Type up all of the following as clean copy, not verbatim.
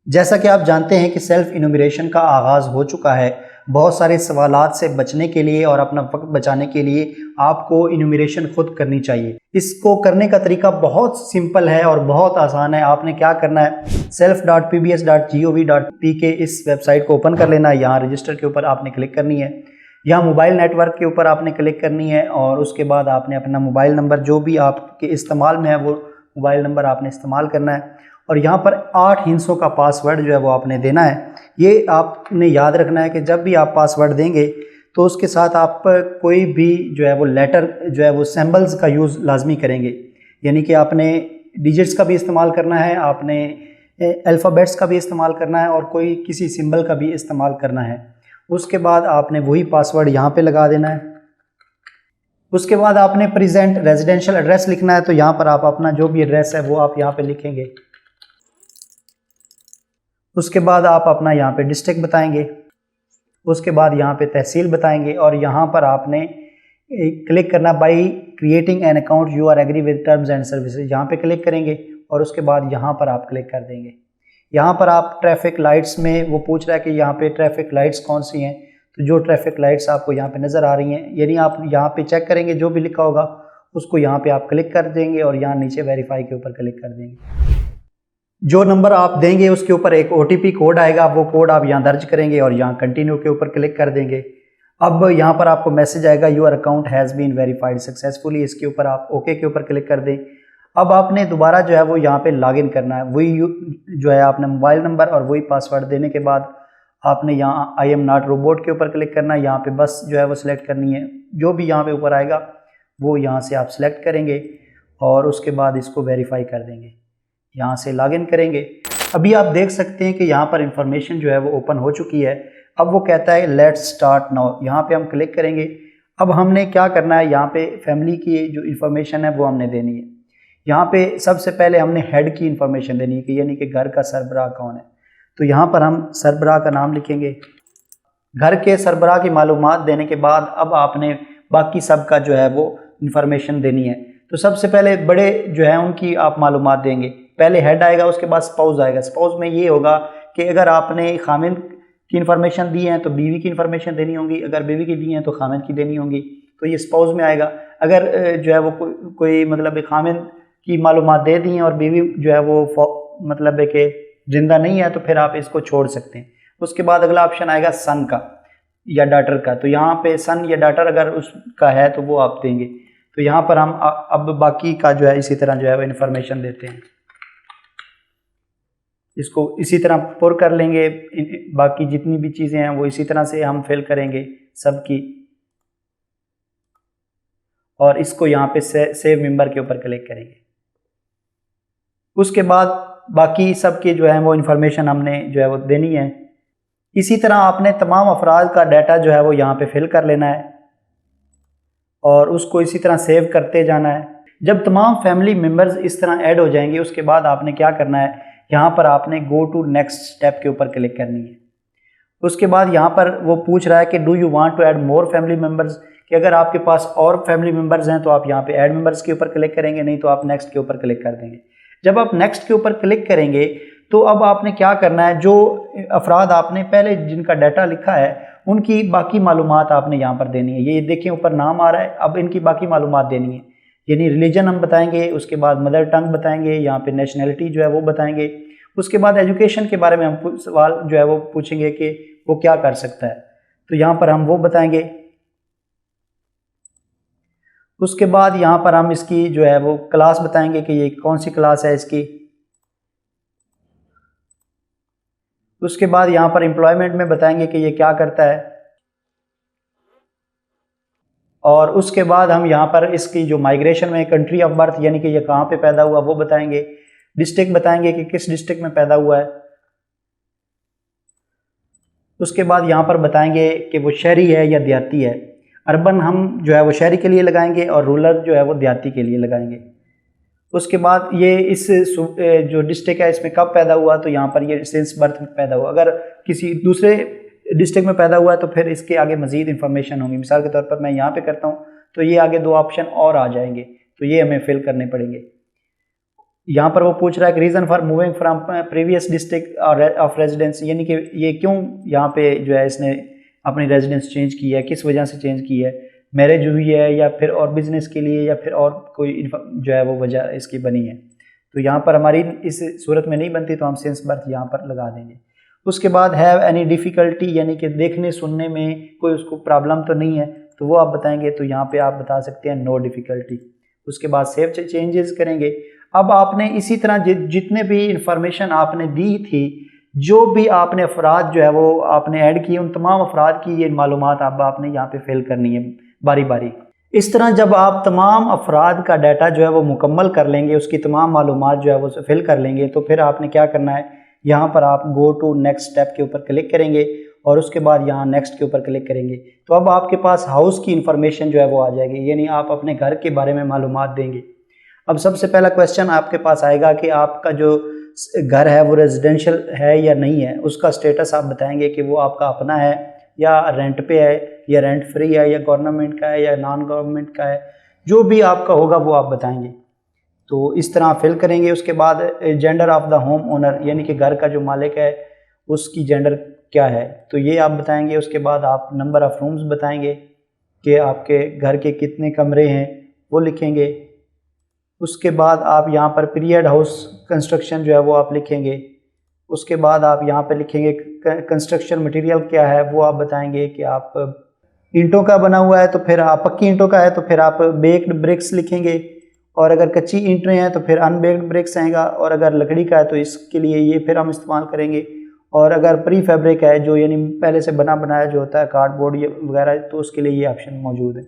जैसा कि आप जानते हैं कि सेल्फ इनुमरेशन का आगाज़ हो चुका है। बहुत सारे सवालात से बचने के लिए और अपना वक्त बचाने के लिए आपको इनुमरेशन खुद करनी चाहिए। इसको करने का तरीका बहुत सिंपल है और बहुत आसान है। आपने क्या करना है, self.pbs.gov.pk इस वेबसाइट को ओपन कर लेना है। यहाँ रजिस्टर के ऊपर आपने क्लिक करनी है, यहाँ मोबाइल नेटवर्क के ऊपर आपने क्लिक करनी है और उसके बाद आपने अपना मोबाइल नंबर जो भी आपके इस्तेमाल में है वो मोबाइल नंबर आपने इस्तेमाल करना है और यहाँ पर 8 हिस्सों का पासवर्ड जो है वो आपने देना है। ये आपने याद रखना है कि जब भी आप पासवर्ड देंगे तो उसके साथ आप कोई भी जो है वो लेटर जो है वो सिंबल्स का यूज़ लाजमी करेंगे, यानी कि आपने डिजिट्स का भी इस्तेमाल करना है, आपने अल्फ़ाबेट्स का भी इस्तेमाल करना है और कोई किसी सिंबल का भी इस्तेमाल करना है। उसके बाद आपने वही पासवर्ड यहाँ पे लगा देना है। उसके बाद आपने प्रेजेंट रेजिडेंशियल एड्रेस लिखना है, तो यहाँ पर आप अपना जो भी एड्रेस है वो आप यहाँ पे लिखेंगे। उसके बाद आप अपना यहाँ पे डिस्ट्रिक्ट बताएंगे, उसके बाद यहाँ पे तहसील बताएंगे और यहाँ पर आपने क्लिक करना by creating an account you are agree with terms and services, यहाँ पे क्लिक करेंगे और उसके बाद यहाँ पर आप क्लिक कर देंगे। यहाँ पर आप ट्रैफिक लाइट्स में वो पूछ रहा है कि यहाँ पे ट्रैफिक लाइट्स कौन सी हैं, तो जो ट्रैफिक लाइट्स आपको यहाँ पे नज़र आ रही हैं, यानी आप यहाँ पे चेक करेंगे जो भी लिखा होगा उसको यहाँ पे आप क्लिक कर देंगे और यहाँ नीचे वेरीफाई के ऊपर क्लिक कर देंगे। जो नंबर आप देंगे उसके ऊपर एक OTP कोड आएगा, वो कोड आप यहाँ दर्ज करेंगे और यहाँ कंटिन्यू के ऊपर क्लिक कर देंगे। अब यहाँ पर आपको मैसेज आएगा your account has been verified successfully, इसके ऊपर आप ओके के ऊपर क्लिक कर दें। अब आपने दोबारा जो है वो यहाँ पे लॉगिन करना है, वही जो है आपने मोबाइल नंबर और वही पासवर्ड देने के बाद आपने यहाँ आई एम नॉट रोबोट के ऊपर क्लिक करना है। यहाँ पे बस जो है वो सिलेक्ट करनी है, जो भी यहाँ पे ऊपर आएगा वो यहाँ से आप सिलेक्ट करेंगे और उसके बाद इसको वेरीफाई कर देंगे, यहाँ से लॉगिन करेंगे। अभी आप देख सकते हैं कि यहाँ पर इंफॉर्मेशन जो है वो ओपन हो चुकी है। अब वो कहता है लेट्स स्टार्ट नाउ, यहाँ पे हम क्लिक करेंगे। अब हमने क्या करना है, यहाँ पे फैमिली की जो इंफॉर्मेशन है वो हमने देनी है। यहाँ पे सबसे पहले हमने हेड की इंफॉर्मेशन देनी है कि यानी कि घर का सरबराह कौन है, तो यहाँ पर हम सरबराह का नाम लिखेंगे। घर के सरबराह की मालूमात देने के बाद अब आपने बाकी सब का जो है वो इंफॉर्मेशन देनी है। तो सबसे पहले बड़े जो है उनकी आप मालूमात देंगे, पहले हेड आएगा उसके बाद स्पाउस आएगा। स्पाउस में ये होगा कि अगर आपने खामिन की इन्फॉर्मेशन दी है तो बीवी की इन्फॉर्मेशन देनी होगी, अगर बीवी की दी है तो खामिन की देनी होगी, तो ये स्पाउस में आएगा। अगर जो है वो कोई मतलब खामिन की मालूमात दे दी हैं और बीवी जो है वो मतलब है कि जिंदा नहीं है तो फिर आप इसको छोड़ सकते हैं। उसके बाद अगला ऑप्शन आएगा सन का या डाटर का, तो यहाँ पे सन या डाटर अगर उसका है तो वो आप देंगे। तो यहाँ पर हम अब बाकी का जो है इसी तरह जो है वो इन्फॉर्मेशन देते हैं, इसको इसी तरह पुर कर लेंगे। बाकी जितनी भी चीज़ें हैं वो इसी तरह से हम फिल करेंगे सबकी और इसको यहाँ पे सेव मेंबर के ऊपर क्लिक करेंगे। उसके बाद बाकी सबकी जो है वो इन्फॉर्मेशन हमने जो है वो देनी है। इसी तरह आपने तमाम अफराद का डाटा जो है वो यहाँ पे फिल कर लेना है और उसको इसी तरह सेव करते जाना है। जब तमाम फैमिली मेम्बर्स इस तरह ऐड हो जाएंगे उसके बाद आपने क्या करना है, यहाँ पर आपने गो टू नेक्स्ट स्टेप के ऊपर क्लिक करनी है। उसके बाद यहाँ पर वो पूछ रहा है कि do you want to add more family members, कि अगर आपके पास और फैमिली मेम्बर्स हैं तो आप यहाँ पे ऐड मेम्बर्स के ऊपर क्लिक करेंगे, नहीं तो आप नेक्स्ट के ऊपर क्लिक कर देंगे। जब आप नेक्स्ट के ऊपर क्लिक करेंगे तो अब आपने क्या करना है, जो अफराद आपने पहले जिनका डाटा लिखा है उनकी बाकी मालूमात आपने यहाँ पर देनी है। ये देखें ऊपर नाम आ रहा है, अब इनकी बाकी मालूमात देनी है, यानी रिलीजन हम बताएंगे, उसके बाद मदर टंग बताएंगे, यहाँ पे नेशनैलिटी जो है वो बताएंगे। उसके बाद एजुकेशन के बारे में हम सवाल जो है वो पूछेंगे कि वो क्या कर सकता है, तो यहाँ पर हम वो बताएंगे। उसके बाद यहाँ पर हम इसकी जो है वो क्लास बताएंगे कि ये कौन सी क्लास है इसकी। उसके बाद यहाँ पर एम्प्लॉयमेंट में बताएंगे कि ये क्या करता है और उसके बाद हम यहाँ पर इसकी जो माइग्रेशन में कंट्री ऑफ बर्थ यानी कि ये कहाँ पे पैदा हुआ वो बताएंगे। डिस्ट्रिक्ट बताएंगे कि किस डिस्ट्रिक्ट में पैदा हुआ है। उसके बाद यहाँ पर बताएंगे कि वो शहरी है या देहाती है। अर्बन हम जो है वो शहरी के लिए लगाएंगे और रूरल जो है वो देहाती के लिए लगाएंगे। उसके बाद ये इस जो डिस्ट्रिक्ट है इसमें कब पैदा हुआ, तो यहाँ पर ये सिंस बर्थ में पैदा हुआ। अगर किसी दूसरे डिस्ट्रिक्ट में पैदा हुआ है तो फिर इसके आगे मज़ीद इन्फॉर्मेशन होगी। मिसाल के तौर पर मैं यहाँ पे करता हूँ तो ये आगे 2 ऑप्शन और आ जाएंगे, तो ये हमें फिल करने पड़ेंगे। यहाँ पर वो पूछ रहा है कि reason for moving from previous district of residence, यानी कि ये क्यों यहाँ पे जो है इसने अपनी रेजिडेंस चेंज की है, किस वजह से चेंज की है, मैरिज हुई है या फिर और बिजनेस के लिए या फिर और कोई जो है वो वजह इसकी बनी है। तो यहाँ पर हमारी इस सूरत में नहीं बनती तो हम सिंस बर्थ यहाँ पर लगा देंगे। उसके बाद हैव एनी डिफ़िकल्टी, यानी कि देखने सुनने में कोई उसको प्रॉब्लम तो नहीं है, तो वो आप बताएंगे, तो यहाँ पे आप बता सकते हैं नो डिफ़िकल्टी। उसके बाद सेव चेंजेस करेंगे। अब आपने इसी तरह जितने भी इंफॉर्मेशन आपने दी थी, जो भी आपने अफराद जो है वो आपने ऐड किए, उन तमाम अफराद की ये मालूमात अब आपने यहाँ पे फिल करनी है बारी बारी। इस तरह जब आप तमाम अफराद का डाटा जो है वो मुकम्मल कर लेंगे, उसकी तमाम मालूमात जो है वो फिल कर लेंगे, तो फिर आपने क्या करना है, यहाँ पर आप गो टू नेक्स्ट स्टेप के ऊपर क्लिक करेंगे और उसके बाद यहाँ नेक्स्ट के ऊपर क्लिक करेंगे। तो अब आपके पास हाउस की इंफॉर्मेशन जो है वो आ जाएगी, यानी आप अपने घर के बारे में मालूमात देंगे। अब सबसे पहला क्वेश्चन आपके पास आएगा कि आपका जो घर है वो रेजिडेंशियल है या नहीं है, उसका स्टेटस आप बताएंगे कि वो आपका अपना है या रेंट पे है या रेंट फ्री है या गवर्नमेंट का है या नॉन गवर्नमेंट का है, जो भी आपका होगा वो आप बताएंगे। तो इस तरह फिल करेंगे। उसके बाद gender of the home owner, यानी कि घर का जो मालिक है उसकी जेंडर क्या है, तो ये आप बताएंगे। उसके बाद आप नंबर ऑफ़ रूम्स बताएंगे कि आपके घर के कितने कमरे हैं, वो लिखेंगे। उसके बाद आप यहाँ पर पीरियड हाउस कंस्ट्रक्शन जो है वो आप लिखेंगे। उसके बाद आप यहाँ पर लिखेंगे कंस्ट्रक्शन मटेरियल क्या है, वो आप बताएंगे कि आप ईंटों का बना हुआ है तो फिर आप पक्की ईंटों का है तो फिर आप बेक्ड ब्रिक्स लिखेंगे, और अगर कच्ची ईंटें हैं तो फिर अनबेक्ड ब्रिक्स आएगा, और अगर लकड़ी का है तो इसके लिए ये फिर हम इस्तेमाल करेंगे, और अगर प्री फैब्रिक है जो यानी पहले से बना बनाया जो होता है कार्डबोर्ड ये वगैरह, तो उसके लिए ये ऑप्शन मौजूद है।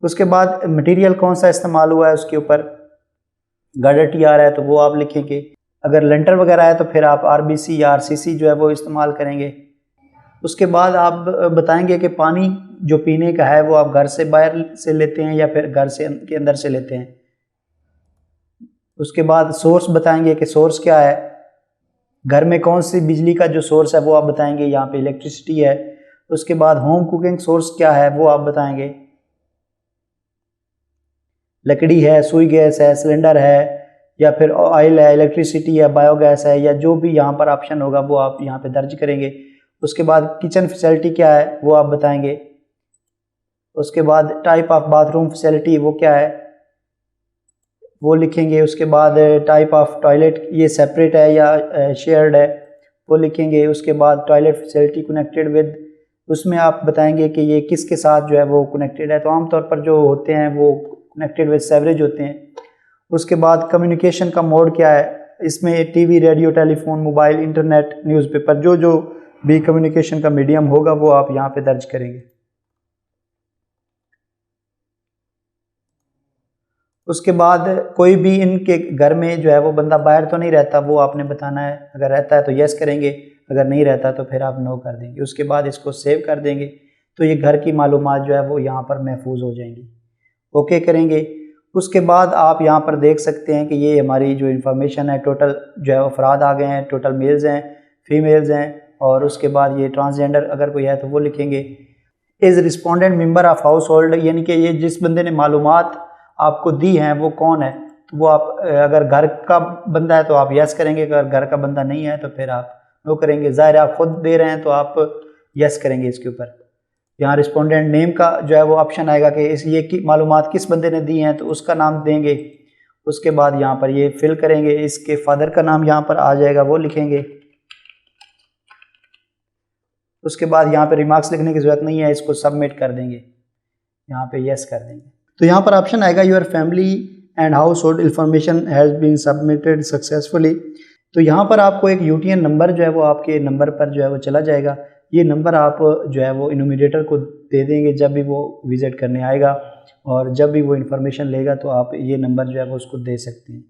उसके बाद मटेरियल कौन सा इस्तेमाल हुआ है उसके ऊपर गार्डर टी आ रहा है तो वो आप लिखेंगे। अगर लेंटर वगैरह है तो फिर आप RBC या RCC जो है वो इस्तेमाल करेंगे। उसके बाद आप बताएंगे कि पानी जो पीने का है वो आप घर से बाहर से लेते हैं या फिर घर से के अंदर से लेते हैं। उसके बाद सोर्स बताएंगे कि सोर्स क्या है, घर में कौन सी बिजली का जो सोर्स है वो आप बताएंगे, यहाँ पे इलेक्ट्रिसिटी है। उसके बाद होम कुकिंग सोर्स क्या है वो आप बताएंगे, लकड़ी है, सुई गैस है, सिलेंडर है या फिर ऑयल है, इलेक्ट्रिसिटी है, बायोगैस है, या जो भी यहाँ पर ऑप्शन होगा वो आप यहाँ पे दर्ज करेंगे। उसके बाद किचन फैसिलिटी क्या है वो आप बताएंगे। उसके बाद टाइप ऑफ बाथरूम फैसिलिटी वो क्या है वो लिखेंगे। उसके बाद टाइप ऑफ टॉयलेट ये सेपरेट है या शेयर्ड है वो लिखेंगे। उसके बाद टॉयलेट फैसिलिटी कनेक्टेड विद, उसमें आप बताएंगे कि ये किसके साथ जो है वो कनेक्टेड है, तो आमतौर पर जो होते हैं वो कनेक्टेड विद सेवरेज होते हैं। उसके बाद कम्युनिकेशन का मोड क्या है, इसमें TV, radio, telephone, mobile, internet, newspaper, जो भी कम्युनिकेशन का मीडियम होगा वो आप यहाँ पे दर्ज करेंगे। उसके बाद कोई भी इनके घर में जो है वो बंदा बाहर तो नहीं रहता, वो आपने बताना है। अगर रहता है तो यस करेंगे, अगर नहीं रहता तो फिर आप नो कर देंगे। उसके बाद इसको सेव कर देंगे तो ये घर की मालूमात जो है वो यहाँ पर महफूज हो जाएंगी। ओके करेंगे। उसके बाद आप यहाँ पर देख सकते हैं कि ये हमारी जो इन्फॉर्मेशन है टोटल जो है अफराद आ गए हैं, टोटल मेल्स हैं, फीमेल्स हैं, और उसके बाद ये ट्रांसजेंडर अगर कोई है तो वो लिखेंगे। Is respondent member of house hold, यानी कि ये जिस बंदे ने मालूमात आपको दी हैं वो कौन है, तो वो आप अगर घर का बंदा है तो आप यस करेंगे, अगर घर का बंदा नहीं है तो फिर आप नो करेंगे। ज़ाहिर आप खुद दे रहे हैं तो आप यस करेंगे इसके ऊपर। यहाँ रिस्पोंडेंट नेम का जो है वो ऑप्शन आएगा कि इस ये की मालूमात किस बंदे ने दी हैं तो उसका नाम देंगे। उसके बाद यहाँ पर ये फिल करेंगे, इसके फादर का नाम यहाँ पर आ जाएगा वो लिखेंगे। उसके बाद यहाँ पे रिमार्क्स लिखने की ज़रूरत नहीं है, इसको सबमिट कर देंगे, यहाँ पे यस कर देंगे। तो यहाँ पर ऑप्शन आएगा your family and household information has been submitted successfully. तो यहाँ पर आपको एक UTN नंबर जो है वो आपके नंबर पर जो है वो चला जाएगा। ये नंबर आप जो है वो इन्यूमरेटर को दे देंगे जब भी वो विज़िट करने आएगा, और जब भी वो इन्फॉर्मेशन लेगा तो आप ये नंबर जो है वो उसको दे सकते हैं।